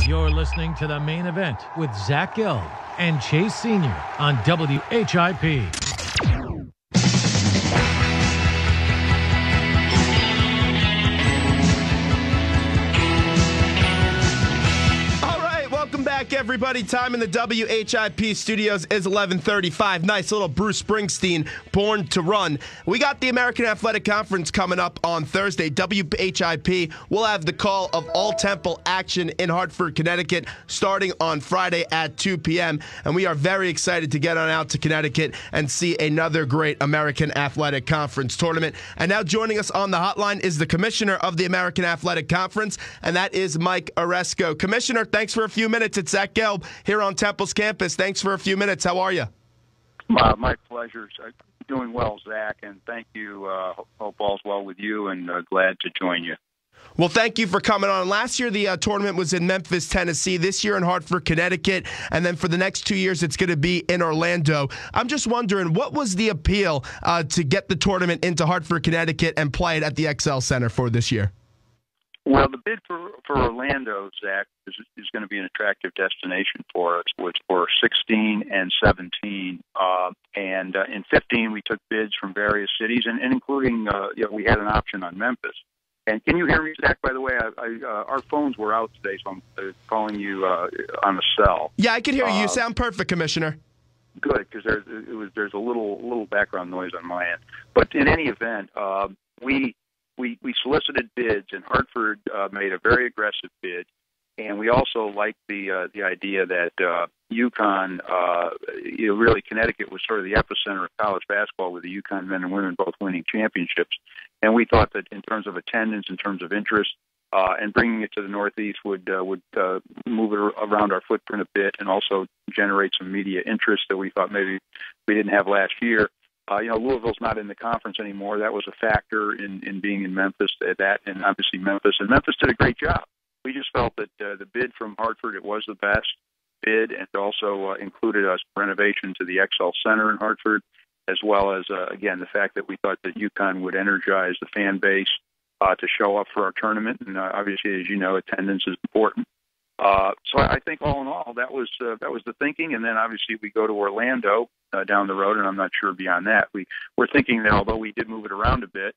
You're listening to the main event with Zach Gelb and Chase Sr. on WHIP. Everybody, time in the WHIP studios is 11:35. Nice little Bruce Springsteen, Born to Run. We got the American Athletic Conference coming up on Thursday. WHIP will have the call of all Temple action in Hartford, Connecticut, starting on Friday at 2 p.m. And we are very excited to get on out to Connecticut and see another great American Athletic Conference tournament. And now joining us on the hotline is the commissioner of the American Athletic Conference, and that is Mike Aresco. Commissioner, thanks for a few minutes. It's Zach Gelb here on Temple's campus. Thanks for a few minutes. How are you? My pleasure. Doing well, Zach, and thank you. Hope all's well with you, and glad to join you. Well, thank you for coming on. Last year, the tournament was in Memphis, Tennessee. This year in Hartford, Connecticut. And then for the next 2 years, it's going to be in Orlando. I'm just wondering, what was the appeal to get the tournament into Hartford, Connecticut and play it at the XL Center for this year? Well, the bid for Orlando, Zach, is going to be an attractive destination for us. Was for 16 and 17, and in 15 we took bids from various cities, and including we had an option on Memphis. And can you hear me, Zach? By the way, our phones were out today, so I'm calling you on the cell. Yeah, I can hear you. You sound perfect, Commissioner. Good, because there's a little background noise on my end. But in any event, we solicited bids, and Hartford made a very aggressive bid, and we also liked the idea that UConn, really Connecticut was sort of the epicenter of college basketball, with the UConn men and women both winning championships, and we thought that in terms of attendance, in terms of interest, and bringing it to the Northeast would move it around our footprint a bit, and also generate some media interest that we thought maybe we didn't have last year. Louisville's not in the conference anymore. That was a factor in being in Memphis, and obviously Memphis. And Memphis did a great job. We just felt that the bid from Hartford, it was the best bid, and also included us renovation to the XL Center in Hartford, as well as, again, the fact that we thought that UConn would energize the fan base to show up for our tournament. And obviously, as you know, attendance is important. So I think all in all, that was the thinking. And then obviously we go to Orlando down the road, and I'm not sure beyond that. We're thinking that although we did move it around a bit,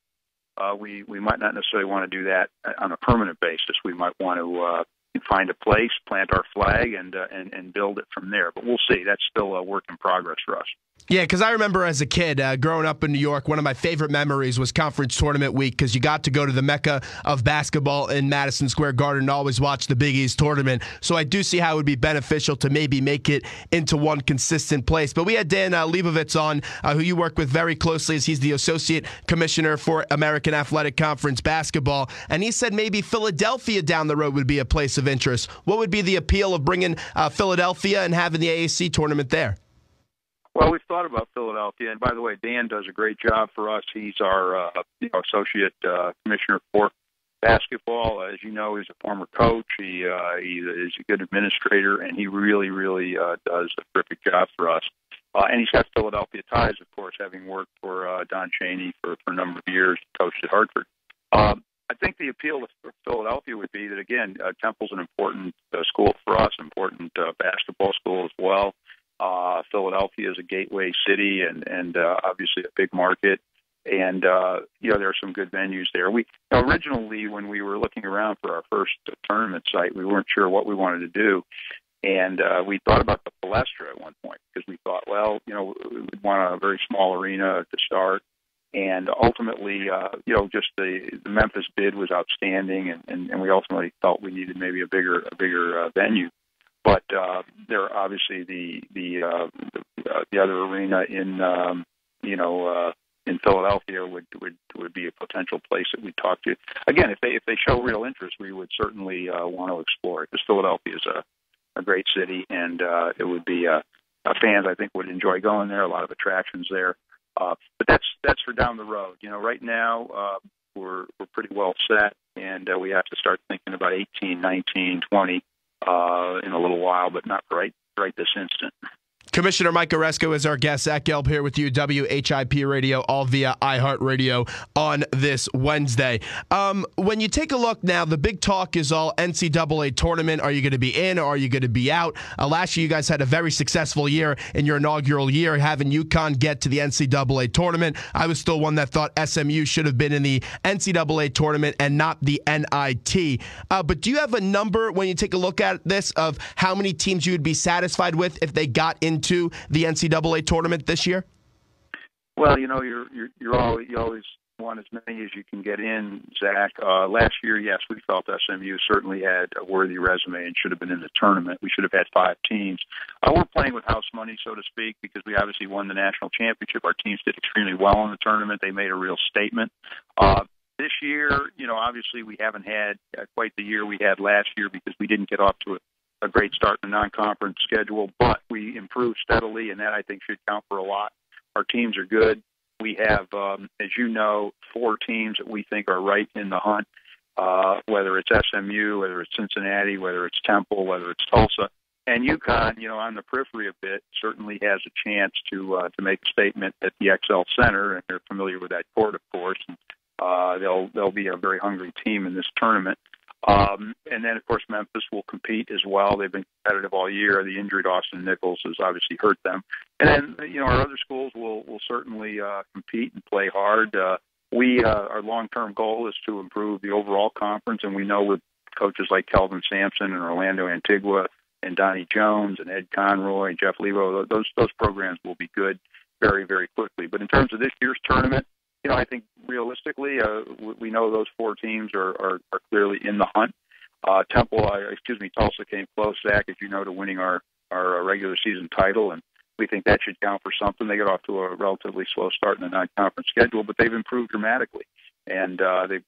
we might not necessarily want to do that on a permanent basis. We might want to find a place, plant our flag, and build it from there. But we'll see. That's still a work in progress for us. Yeah, because I remember as a kid growing up in New York, one of my favorite memories was conference tournament week, because you got to go to the mecca of basketball in Madison Square Garden and always watch the Big East tournament. So I do see how it would be beneficial to maybe make it into one consistent place. But we had Dan Leibovitz on, who you work with very closely, as he's the Associate Commissioner for American Athletic Conference basketball. And he said maybe Philadelphia down the road would be a place of interest. What would be the appeal of bringing Philadelphia and having the AAC tournament there? Well, we've thought about Philadelphia, and by the way, Dan does a great job for us. He's our associate commissioner for basketball. As you know, he's a former coach. He is a good administrator, and he really does a terrific job for us. And he's got Philadelphia ties, of course, having worked for Don Chaney for a number of years, coached at Hartford. I think the appeal to Philadelphia would be that, again, Temple's an important school for us, important basketball school as well. Philadelphia is a gateway city and obviously a big market. And, there are some good venues there. We originally, when we were looking around for our first tournament site, we weren't sure what we wanted to do. And we thought about the Palestra at one point, because we thought, we'd want a very small arena to start. And ultimately, just the Memphis bid was outstanding, and we ultimately felt we needed maybe a bigger venue. But there are obviously the other arena in Philadelphia would be a potential place that we talk to. Again, if they show real interest, we would certainly want to explore it, because Philadelphia is a great city, and it would be fans, I think, would enjoy going there. A lot of attractions there. But that's for down the road. Right now we're pretty well set, and we have to start thinking about 18, 19, 20 in a little while, but not right this instant. Commissioner Mike Aresco is our guest. Zach Gelb here with you, WHIP Radio, all via iHeartRadio on this Wednesday. When you take a look now, the big talk is all NCAA Tournament. Are you going to be in or are you going to be out? Last year, you guys had a very successful year in your inaugural year, having UConn get to the NCAA Tournament. I was still one that thought SMU should have been in the NCAA Tournament and not the NIT. But do you have a number when you take a look at this of how many teams you would be satisfied with if they got into the NCAA Tournament this year? Well, you always want as many as you can get in, Zach. Last year, yes, we felt SMU certainly had a worthy resume and should have been in the tournament. We should have had 5 teams. We're playing with house money, so to speak, because we obviously won the national championship. Our teams did extremely well in the tournament. They made a real statement. This year, obviously we haven't had quite the year we had last year because we didn't get off to a great start in the non-conference schedule, but we improved steadily, and that I think should count for a lot. Our teams are good. We have, as you know, 4 teams that we think are right in the hunt, whether it's SMU, whether it's Cincinnati, whether it's Temple, whether it's Tulsa. And UConn, on the periphery a bit, certainly has a chance to make a statement at the XL Center, and they're familiar with that court, of course. And, they'll be a very hungry team in this tournament. And then, of course, Memphis will compete as well. They've been competitive all year. The injured Austin Nichols has obviously hurt them. And then, our other schools will certainly compete and play hard. Our long-term goal is to improve the overall conference, and we know with coaches like Kelvin Sampson and Orlando Antigua and Donnie Jones and Ed Conroy and Jeff Levo, those programs will be good very, very quickly. But in terms of this year's tournament, I think realistically, we know those 4 teams are clearly in the hunt. Tulsa came close, Zach, as you know, to winning our regular season title, and we think that should count for something. They got off to a relatively slow start in the non-conference schedule, but they've improved dramatically, and they've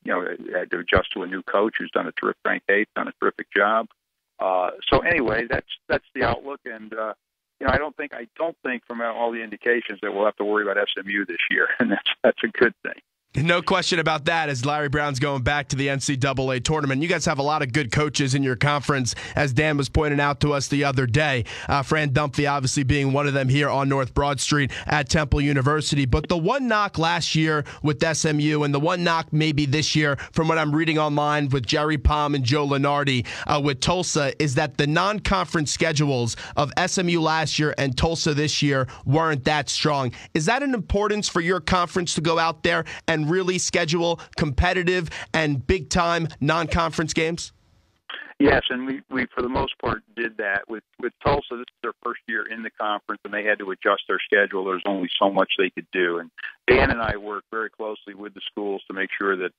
had to adjust to a new coach who's done a terrific terrific job. So anyway, that's the outlook, and I don't think from all the indications that we'll have to worry about SMU this year, and that's a good thing. No question about that, as Larry Brown's going back to the NCAA Tournament. You guys have a lot of good coaches in your conference, as Dan was pointing out to us the other day. Fran Dunphy obviously being one of them here on North Broad Street at Temple University. But the one knock last year with SMU and the one knock maybe this year from what I'm reading online with Jerry Palm and Joe Lenardi with Tulsa is that the non-conference schedules of SMU last year and Tulsa this year weren't that strong. Is that an importance for your conference to go out there and really schedule competitive and big-time non-conference games? Yes, and we for the most part did that. With Tulsa, this is their first year in the conference, and they had to adjust their schedule. There's only so much they could do. And Dan and I worked very closely with the schools to make sure that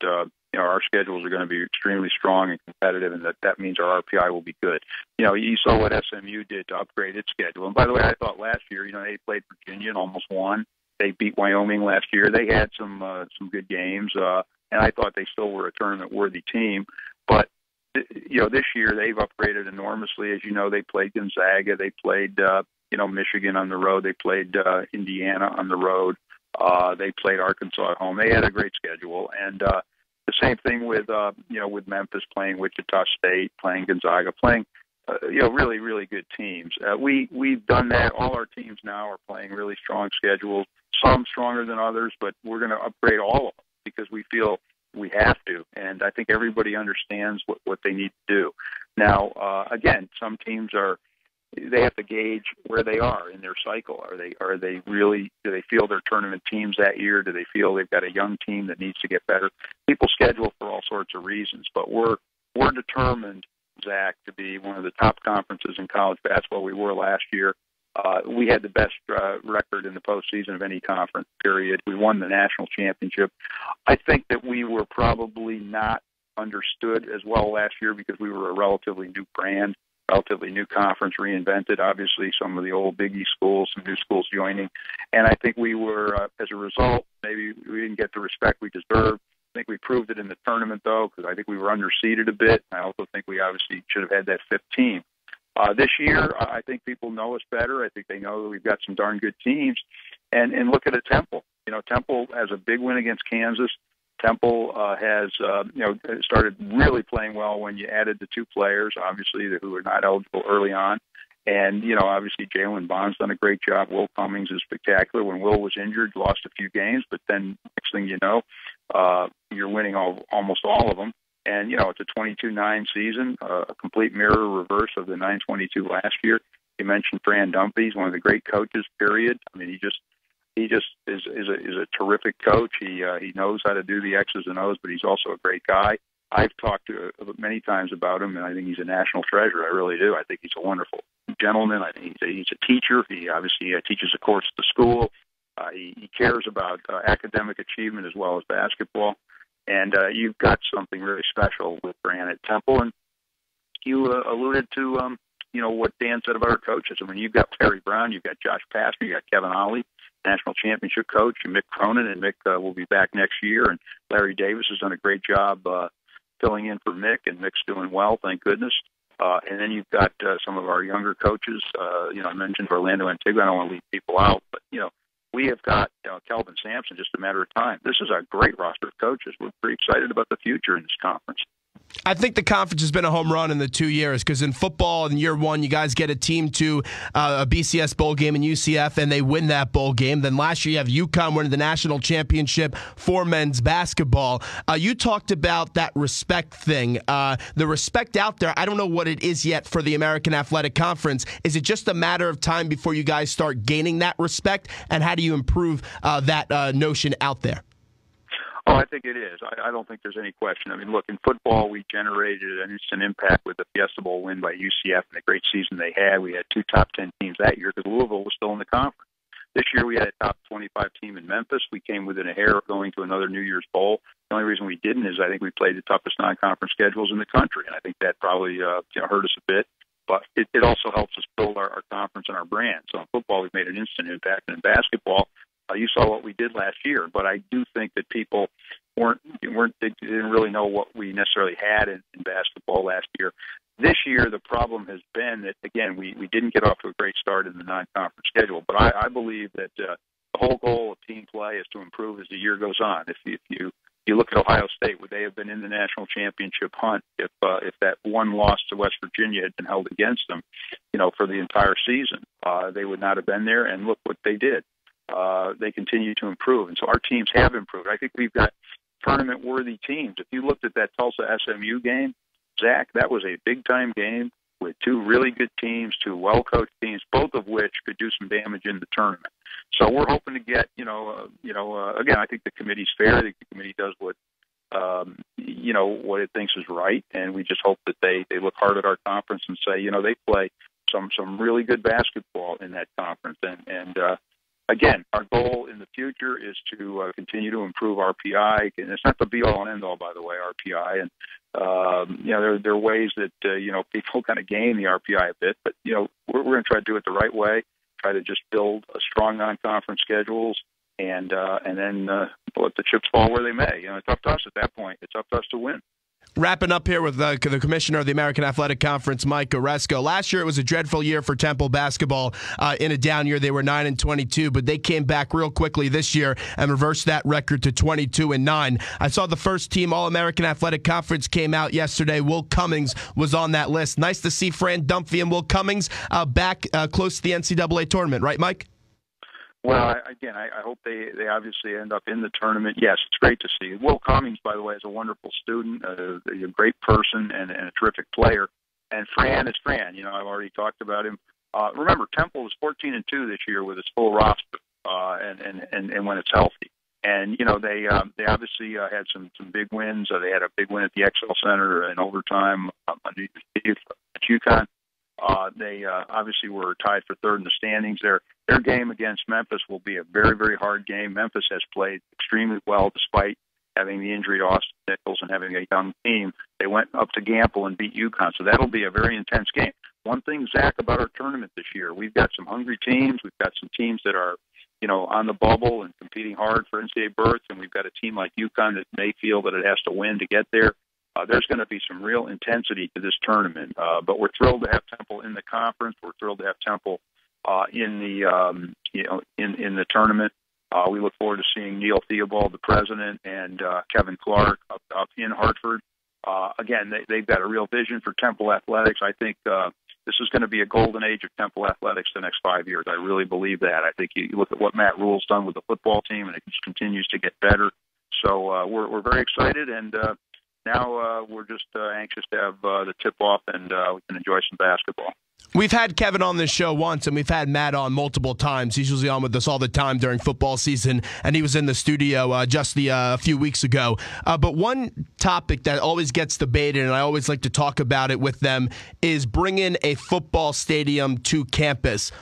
our schedules are going to be extremely strong and competitive, and that means our RPI will be good. You saw what SMU did to upgrade its schedule. And by the way, I thought last year, they played Virginia and almost won. They beat Wyoming last year. They had some good games, and I thought they still were a tournament-worthy team. But this year they've upgraded enormously. As you know, they played Gonzaga. They played Michigan on the road. They played Indiana on the road. They played Arkansas at home. They had a great schedule, and the same thing with Memphis playing Wichita State, playing Gonzaga, playing really, really good teams. We've done that. All our teams now are playing really strong schedules, some stronger than others, but we're going to upgrade all of them because we feel we have to. And I think everybody understands what they need to do. Now, again, some teams they have to gauge where they are in their cycle. Do they feel they're tournament teams that year? Do they feel they've got a young team that needs to get better? People schedule for all sorts of reasons, but we're determined, Zach, to be one of the top conferences in college basketball. We were last year. We had the best record in the postseason of any conference, period. We won the national championship. I think that we were probably not understood as well last year because we were a relatively new brand, relatively new conference, reinvented. Obviously, some of the old Big East schools, some new schools joining. And I think we were, as a result, maybe we didn't get the respect we deserved. I think we proved it in the tournament, though, because I think we were underseeded a bit. I also think we obviously should have had that 5th team. This year, I think people know us better. I think they know that we've got some darn good teams. And look at Temple. Temple has a big win against Kansas. Temple has started really playing well when you added the 2 players, obviously, who were not eligible early on. And, obviously Jalen Bond's done a great job. Will Cummings is spectacular. When Will was injured, lost a few games, but then next thing you know, you're winning almost all of them. And, it's a 22-9 season, a complete mirror reverse of the 9-22 last year. You mentioned Fran Dumpy. He's one of the great coaches, period. I mean, he just is a terrific coach. He knows how to do the X's and O's, but he's also a great guy. I've talked to many times about him, and I think he's a national treasure. I really do. I think he's a wonderful gentleman. I think he's a teacher. He obviously teaches a course at the school. He cares about academic achievement as well as basketball. And you've got something really special with Fran at Temple. And you alluded to, what Dan said about our coaches. I mean, you've got Terry Brown, you've got Josh Pastner, you've got Kevin Ollie, national championship coach, and Mick Cronin. And Mick will be back next year. And Larry Davis has done a great job filling in for Mick, and Mick's doing well, thank goodness. And then you've got some of our younger coaches. I mentioned Orlando Antigua. I don't want to leave people out, but, we have got Kelvin Sampson, just a matter of time. This is a great roster of coaches. We're pretty excited about the future in this conference. I think the conference has been a home run in the 2 years because in football, in year one, you guys get a team to a BCS bowl game in UCF, and they win that bowl game. Then last year, you have UConn winning the national championship for men's basketball. You talked about that respect thing. The respect out there, I don't know what it is yet for the American Athletic Conference. Is it just a matter of time before you guys start gaining that respect? And how do you improve that notion out there? Oh, I think it is. I don't think there's any question. I mean, look, in football, we generated an instant impact with the Fiesta Bowl win by UCF and the great season they had. We had 2 top 10 teams that year because Louisville was still in the conference. This year, we had a top 25 team in Memphis. We came within a hair of going to another New Year's Bowl. The only reason we didn't is I think we played the toughest non-conference schedules in the country, and I think that probably hurt us a bit. But it also helps us build our conference and our brand. So in football, we've made an instant impact. And in basketball, you saw what we did last year, but I do think that people they didn't really know what we necessarily had in basketball last year. This year, the problem has been that, again, we didn't get off to a great start in the non-conference schedule, but I believe that the whole goal of team play is to improve as the year goes on. If you look at Ohio State, would they have been in the national championship hunt if that one loss to West Virginia had been held against them, for the entire season? They would not have been there, and look what they did. They continue to improve, and so our teams have improved. I think we've got tournament-worthy teams. If you looked at that Tulsa SMU game, Zach, that was a big-time game with 2 really good teams, 2 well-coached teams, both of which could do some damage in the tournament. So we're hoping to get, again, I think the committee's fair. I think the committee does what it thinks is right, and we just hope that they look hard at our conference and say, they play some really good basketball in that conference, and again, our goal in the future is to continue to improve RPI, and it's not the be-all and end-all, by the way, RPI. And there are ways that people kind of gain the RPI a bit, but we're going to try to do it the right way. Try to just build a strong non-conference schedules, and then let the chips fall where they may. It's up to us at that point. It's up to us to win. Wrapping up here with the commissioner of the American Athletic Conference, Mike Aresco. Last year, it was a dreadful year for Temple basketball. In a down year, they were 9-22, but they came back real quickly this year and reversed that record to 22-9. I saw the first team All-American Athletic Conference came out yesterday. Will Cummings was on that list. Nice to see Fran Dumpy and Will Cummings back close to the NCAA tournament, right, Mike? Well, again, I hope they obviously end up in the tournament. Yes, it's great to see. Will Cummings, by the way, is a wonderful student, a great person, and a terrific player. And Fran is Fran. I've already talked about him. Remember, Temple was 14-2 this year with its full roster, and when it's healthy. And they obviously had some big wins. They had a big win at the XL Center in overtime at UConn. They obviously were tied for third in the standings. Their game against Memphis will be a very, very hard game. Memphis has played extremely well despite having the injury to Austin Nichols and having a young team. They went up to Gamble and beat UConn, so that'll be a very intense game. One thing, Zach, about our tournament this year, we've got some hungry teams. We've got some teams that are, on the bubble and competing hard for NCAA berths, and we've got a team like UConn that may feel that it has to win to get there. There's going to be some real intensity to this tournament, but we're thrilled to have Temple in the conference. We're thrilled to have Temple in the tournament. We look forward to seeing Neil Theobald, the president, and Kevin Clark up in Hartford. Again, they've got a real vision for Temple athletics. I think this is going to be a golden age of Temple athletics the next 5 years. I really believe that. I think you look at what Matt Rule's done with the football team, and it just continues to get better. So we're very excited, and now we're just anxious to have the tip-off, and we can enjoy some basketball. We've had Kevin on this show once, and we've had Matt on multiple times. He's usually on with us all the time during football season, and he was in the studio just a few weeks ago. But one topic that always gets debated, and I always like to talk about it with them, is bringing a football stadium to campus.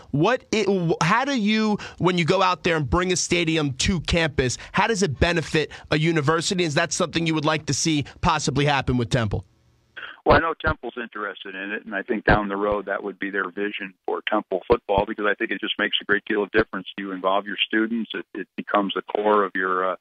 How do you, when you go out there and bring a stadium to campus, how does it benefit a university? Is that something you would like to see possibly happen with Temple? Well, I know Temple's interested in it, and I think down the road that would be their vision for Temple football, because I think it just makes a great deal of difference. You involve your students; it becomes the core of your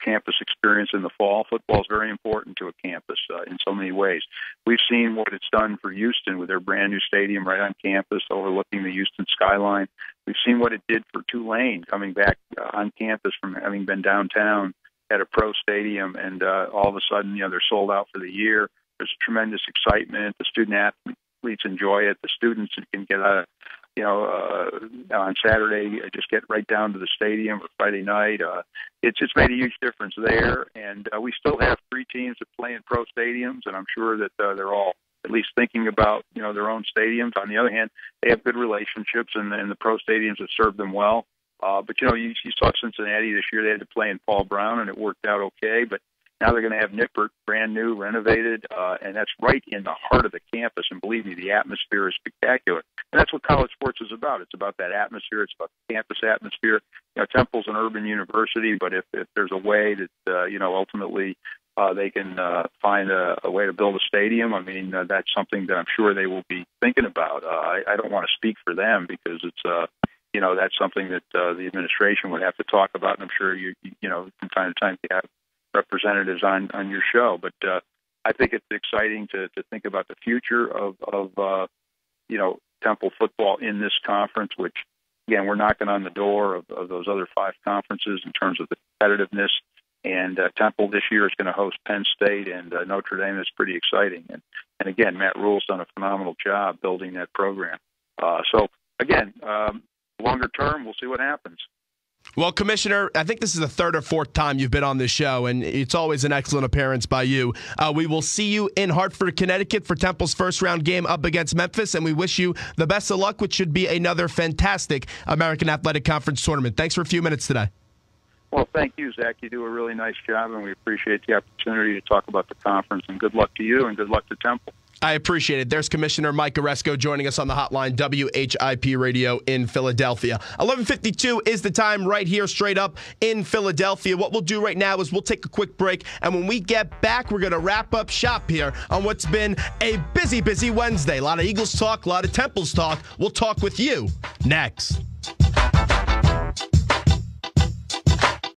campus experience in the fall. Football is very important to a campus in so many ways. We've seen what it's done for Houston with their brand new stadium right on campus, overlooking the Houston skyline. We've seen what it did for Tulane, coming back on campus from having been downtown at a pro stadium, and all of a sudden, they're sold out for the year. There's tremendous excitement. The student athletes enjoy it. The students can get on Saturday, just get right down to the stadium, or Friday night. It's made a huge difference there. And we still have 3 teams that play in pro stadiums, and I'm sure that they're all at least thinking about, their own stadiums. On the other hand, they have good relationships, and the pro stadiums have served them well. But, you saw Cincinnati this year. They had to play in Paul Brown, and it worked out okay. But now they're going to have Nippert, brand new, renovated, and that's right in the heart of the campus. And believe me, the atmosphere is spectacular. And that's what college sports is about. It's about that atmosphere. It's about the campus atmosphere. Temple's an urban university, but if there's a way that, ultimately they can find a way to build a stadium, I mean, that's something that I'm sure they will be thinking about. I don't want to speak for them, because it's that's something that the administration would have to talk about, and I'm sure you from time to time you have representatives on your show. But I think it's exciting to think about the future of Temple football in this conference, which, again, we're knocking on the door of those other 5 conferences in terms of the competitiveness. And Temple this year is going to host Penn State, and Notre Dame is pretty exciting. And again, Matt Rule's done a phenomenal job building that program. So, again, longer term, we'll see what happens. Well, Commissioner, I think this is the 3rd or 4th time you've been on this show, and it's always an excellent appearance by you. We will see you in Hartford, Connecticut for Temple's first-round game up against Memphis, and we wish you the best of luck, which should be another fantastic American Athletic Conference tournament. Thanks for a few minutes today. Well, thank you, Zach. You do a really nice job, and we appreciate the opportunity to talk about the conference. And good luck to you, and good luck to Temple. I appreciate it. There's Commissioner Mike Aresco joining us on the hotline, WHIP Radio in Philadelphia. 11:52 is the time right here, straight up in Philadelphia. What we'll do right now is we'll take a quick break, and when we get back, we're going to wrap up shop here on what's been a busy Wednesday. A lot of Eagles talk, a lot of Temples talk. We'll talk with you next.